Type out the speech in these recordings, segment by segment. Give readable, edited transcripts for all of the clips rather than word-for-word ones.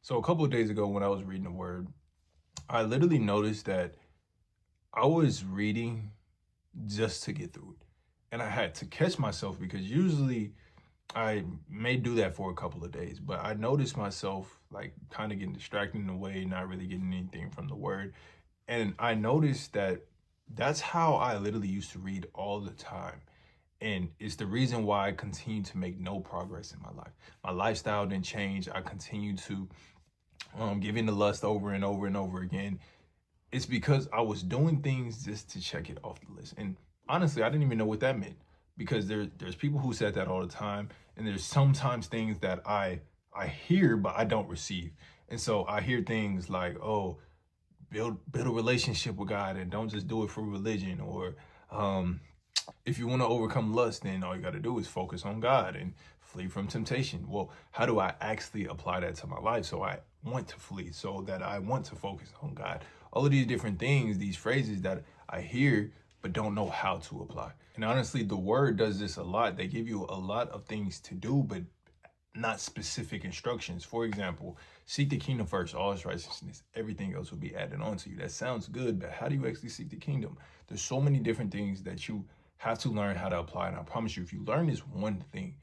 So a couple of days ago when I was reading the word, I literally noticed that I was reading just to get through it. And I had to catch myself because usually I may do that for a couple of days, but I noticed myself like kind of getting distracted in a way, not really getting anything from the word. And I noticed that that's how I literally used to read all the time. And it's the reason why I continue to make no progress in my life. My lifestyle didn't change. I continue to give in to lust over and over and over again. It's because I was doing things just to check it off the list. And honestly, I didn't even know what that meant because there's people who said that all the time, and there's sometimes things that I hear but I don't receive. And so I hear things like, "Oh, build a relationship with God and don't just do it for religion," or if you want to overcome lust, then all you got to do is focus on God and flee from temptation. Well, how do I actually apply that to my life so I want to flee, so that I want to focus on God? All of these different things, these phrases that I hear but don't know how to apply. And honestly, the word does this a lot. They give you a lot of things to do, but not specific instructions. For example, seek the kingdom first, all its righteousness, everything else will be added on to you. That sounds good, but how do you actually seek the kingdom? There's so many different things that you have to learn how to apply. And I promise you, if you learn this one thing,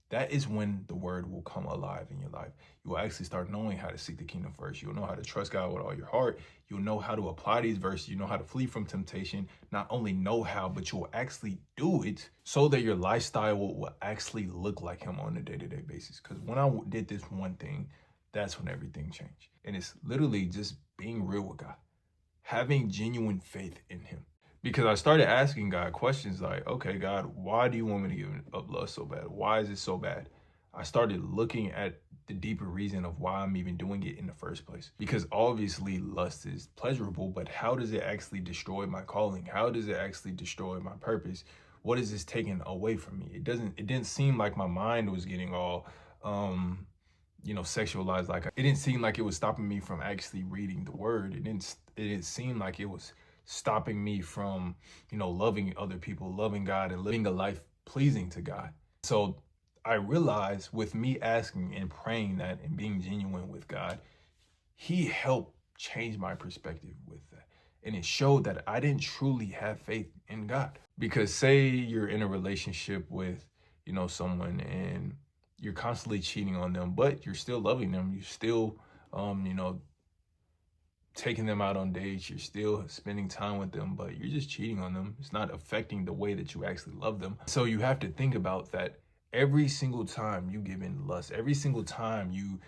that is when the word will come alive in your life. You will actually start knowing how to seek the kingdom first. You'll know how to trust God with all your heart. You'll know how to apply these verses. You know how to flee from temptation. Not only know how, but you'll actually do it so that your lifestyle will actually look like him on a day-to-day basis. Because when I did this one thing, that's when everything changed. And it's literally just being real with God, having genuine faith in him. Because I started asking God questions like, okay, God, why do you want me to give up lust so bad? Why is it so bad? I started looking at the deeper reason of why I'm even doing it in the first place. Because obviously lust is pleasurable, but how does it actually destroy my calling? How does it actually destroy my purpose? What is this taking away from me? It didn't seem like my mind was getting all sexualized. Like it didn't seem like it was stopping me from actually reading the word. It didn't seem like it was stopping me from, loving other people, loving God, and living a life pleasing to God. So I realized with me asking and praying that and being genuine with God, he helped change my perspective with that. And it showed that I didn't truly have faith in God. Because say you're in a relationship with, someone and you're constantly cheating on them, but you're still loving them. You still, taking them out on dates, you're still spending time with them, but you're just cheating on them. It's not affecting the way that you actually love them. So you have to think about that every single time you give in lust, every single time you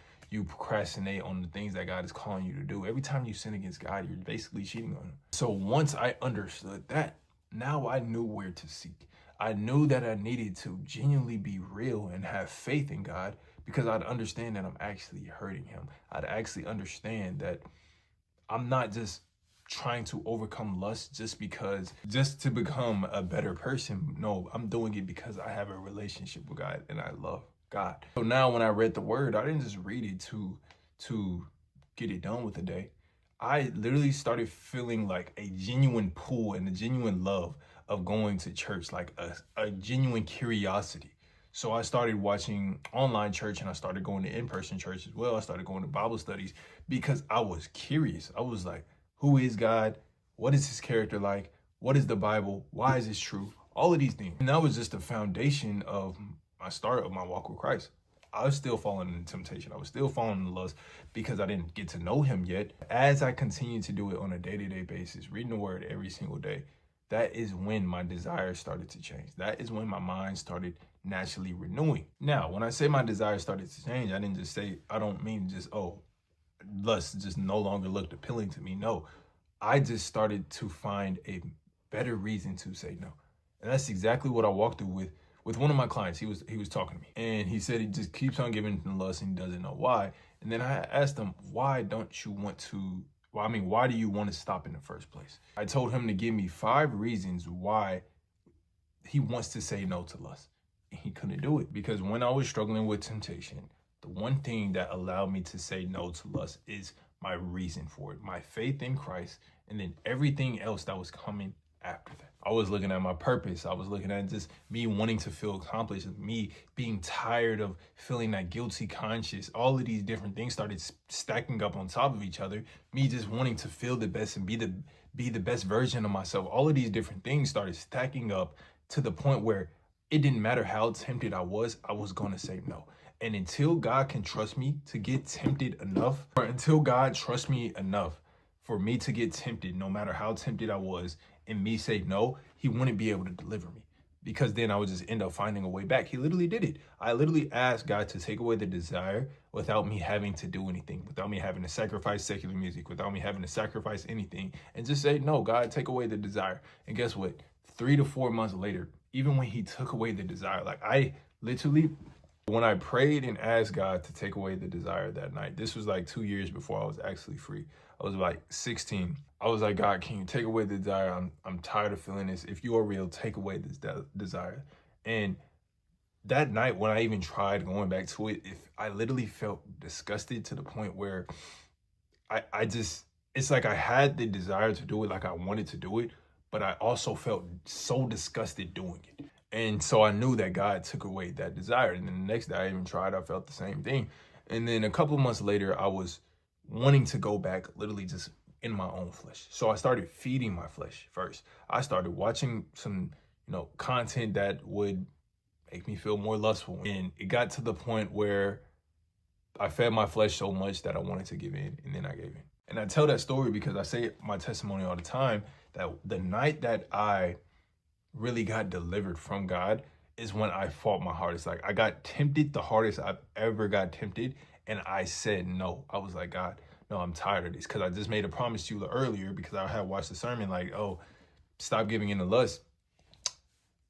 procrastinate on the things that God is calling you to do, every time you sin against God, you're basically cheating on him. So once I understood that, now I knew where to seek. I knew that I needed to genuinely be real and have faith in God, because I'd understand that I'm actually hurting him. I'd actually understand that I'm not just trying to overcome lust just to become a better person. No, I'm doing it because I have a relationship with God and I love God. So now when I read the word, I didn't just read it to get it done with the day. I literally started feeling like a genuine pull and a genuine love of going to church, like a genuine curiosity. So I started watching online church and I started going to in-person church as well. I started going to Bible studies because I was curious. I was like, who is God? What is his character like? What is the Bible? Why is this true? All of these things. And that was just the foundation of my start of my walk with Christ. I was still falling into temptation. I was still falling in lust because I didn't get to know him yet. As I continued to do it on a day-to-day basis, reading the word every single day, that is when my desires started to change. That is when my mind started naturally renewing. Now, when I say my desires started to change, I don't mean just, lust just no longer looked appealing to me. No, I just started to find a better reason to say no. And that's exactly what I walked through with one of my clients. He was talking to me and he said he just keeps on giving to lust and he doesn't know why. And then I asked him, why do you want to stop in the first place? I told him to give me 5 reasons why he wants to say no to lust. And he couldn't do it because when I was struggling with temptation, the one thing that allowed me to say no to lust is my reason for it, my faith in Christ, and then everything else that was coming after that. I was looking at my purpose. I was looking at just me wanting to feel accomplished, me being tired of feeling that guilty conscience. All of these different things started stacking up on top of each other. Me just wanting to feel the best and be the best version of myself. All of these different things started stacking up to the point where it didn't matter how tempted I was going to say no. And until God can trust me to get tempted enough, or until God trusts me enough for me to get tempted, no matter how tempted I was, and me say no, he wouldn't be able to deliver me, because then I would just end up finding a way back. He literally did it. I literally asked God to take away the desire without me having to do anything, without me having to sacrifice secular music, without me having to sacrifice anything, and just say, no, God, take away the desire. And guess what? 3 to 4 months later, even when he took away the desire, like I literally, when I prayed and asked God to take away the desire that night, this was like 2 years before I was actually free. I was like 16. I was like, God, can you take away the desire? I'm tired of feeling this. If you are real, take away this desire. And that night, when I even tried going back to it, if I literally felt disgusted to the point where I just, it's like I had the desire to do it, like I wanted to do it, but I also felt so disgusted doing it. And so I knew that God took away that desire. And then the next day I even tried, I felt the same thing. And then a couple of months later, I was wanting to go back literally just in my own flesh. So I started feeding my flesh first. I started watching some, content that would make me feel more lustful. And it got to the point where I fed my flesh so much that I wanted to give in, and then I gave in. And I tell that story because I say my testimony all the time that the night that I really got delivered from God is when I fought my hardest. Like I got tempted the hardest I've ever got tempted. And I said no. I was like, God, no, I'm tired of this. Because I just made a promise to you earlier, because I had watched the sermon like, oh, stop giving in to lust.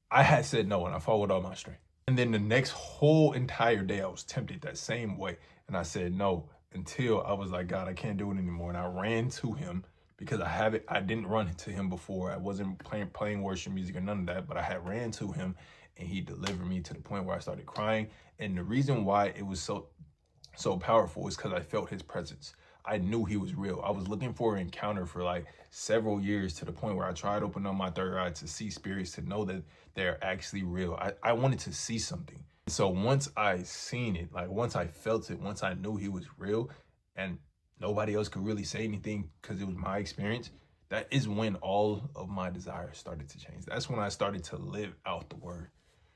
I had said no, and I fought with all my strength. And then the next whole entire day, I was tempted that same way. And I said no, until I was like, God, I can't do it anymore. And I ran to him, because I didn't run to him before. I wasn't playing worship music or none of that, but I had ran to him, and he delivered me to the point where I started crying. And the reason why it was so powerful is because I felt his presence. I knew he was real. I was looking for an encounter for like several years, to the point where I tried to open up my third eye to see spirits, to know that they're actually real. I wanted to see something. So once I seen it, like once I felt it, once I knew he was real, and nobody else could really say anything because it was my experience, that is when all of my desires started to change. That's when I started to live out the word.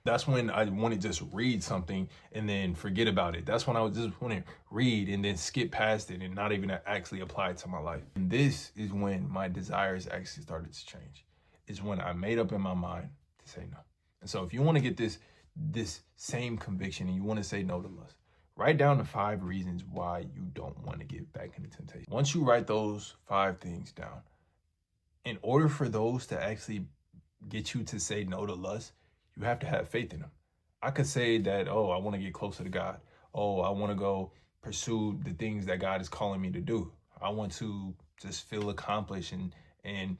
That's when I want to just read something and then forget about it. That's when I would just want to read and then skip past it and not even actually apply it to my life. And this is when my desires actually started to change. It's when I made up in my mind to say no. And so if you want to get this same conviction and you want to say no to lust, write down the 5 reasons why you don't want to get back into temptation. Once you write those 5 things down, in order for those to actually get you to say no to lust, you have to have faith in them. I could say that, oh, I want to get closer to God. Oh, I want to go pursue the things that God is calling me to do. I want to just feel accomplished and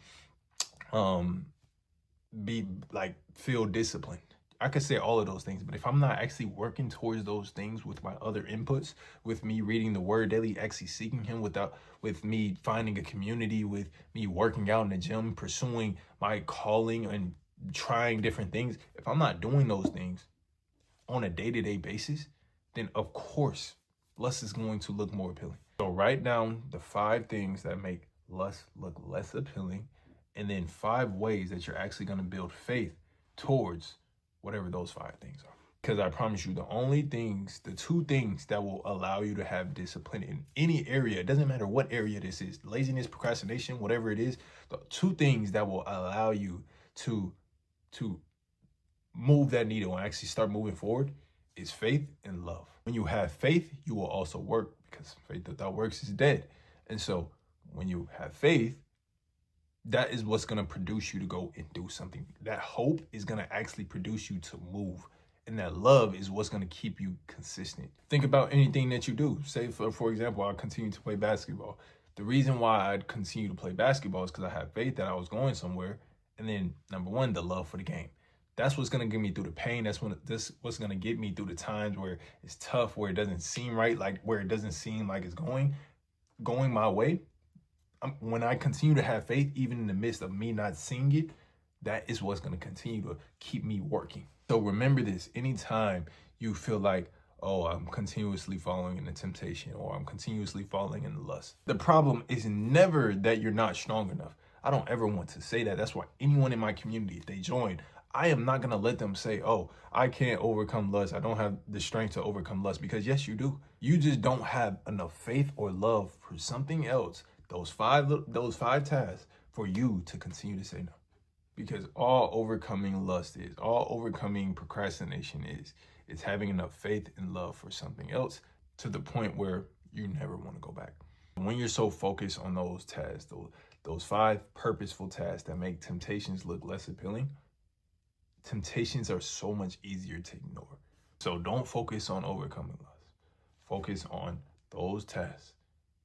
feel disciplined. I could say all of those things, but if I'm not actually working towards those things with my other inputs, with me reading the word daily, actually seeking him, with me finding a community, with me working out in the gym, pursuing my calling and trying different things, if I'm not doing those things on a day-to-day basis, then of course lust is going to look more appealing. So write down the 5 things that make lust look less appealing, and then 5 ways that you're actually going to build faith towards whatever those 5 things are. Because I promise you, the 2 things that will allow you to have discipline in any area, it doesn't matter what area this is, laziness, procrastination, whatever it is, the 2 things that will allow you to move that needle and actually start moving forward is faith and love. When you have faith, you will also work, because faith without works is dead. And so when you have faith, that is what's going to produce you to go and do something. That hope is going to actually produce you to move. And that love is what's going to keep you consistent. Think about anything that you do. Say, for example, I continue to play basketball. The reason why I'd continue to play basketball is because I had faith that I was going somewhere. And then, number 1, the love for the game. That's what's going to get me through the pain. That's what's going to get me through the times where it's tough, where it doesn't seem right, like where it doesn't seem like it's going my way. When I continue to have faith, even in the midst of me not seeing it, that is what's going to continue to keep me working. So remember this, anytime you feel like, oh, I'm continuously falling into temptation or I'm continuously falling into lust, the problem is never that you're not strong enough. I don't ever want to say that. That's why anyone in my community, if they join, I am not going to let them say, oh, I can't overcome lust. I don't have the strength to overcome lust, because yes, you do. You just don't have enough faith or love for something else, those five tasks, for you to continue to say no. Because all overcoming lust is, all overcoming procrastination is, it's having enough faith and love for something else to the point where you never want to go back. When you're so focused on those tasks, those 5 purposeful tasks that make temptations look less appealing, temptations are so much easier to ignore. So don't focus on overcoming lust. Focus on those tasks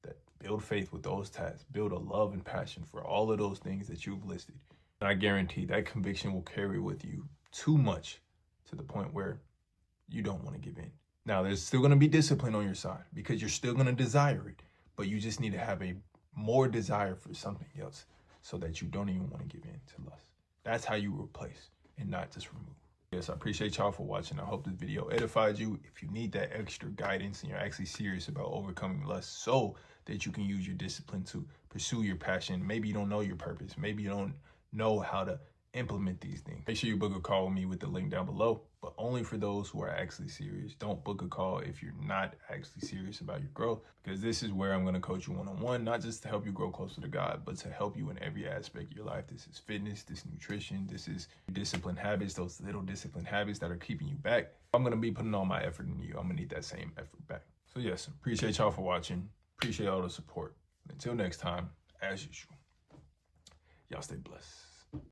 that build faith with those tasks, build a love and passion for all of those things that you've listed. And I guarantee that conviction will carry with you too much to the point where you don't want to give in. Now, there's still going to be discipline on your side because you're still going to desire it, but you just need to have a more desire for something else so that you don't even want to give in to lust. That's how you replace and not just remove. Yes, I appreciate y'all for watching. I hope this video edified you. If you need that extra guidance and you're actually serious about overcoming lust so that you can use your discipline to pursue your passion, maybe you don't know your purpose, maybe you don't know how to implement these things, make sure you book a call with me with the link down below, but only for those who are actually serious. Don't book a call if you're not actually serious about your growth, because this is where I'm going to coach you one-on-one, not just to help you grow closer to God, but to help you in every aspect of your life. This is fitness, this is nutrition, this is discipline habits, those little discipline habits that are keeping you back. I'm going to be putting all my effort into you. I'm going to need that same effort back. So yes, appreciate y'all for watching. Appreciate all the support. Until next time, as usual, y'all stay blessed.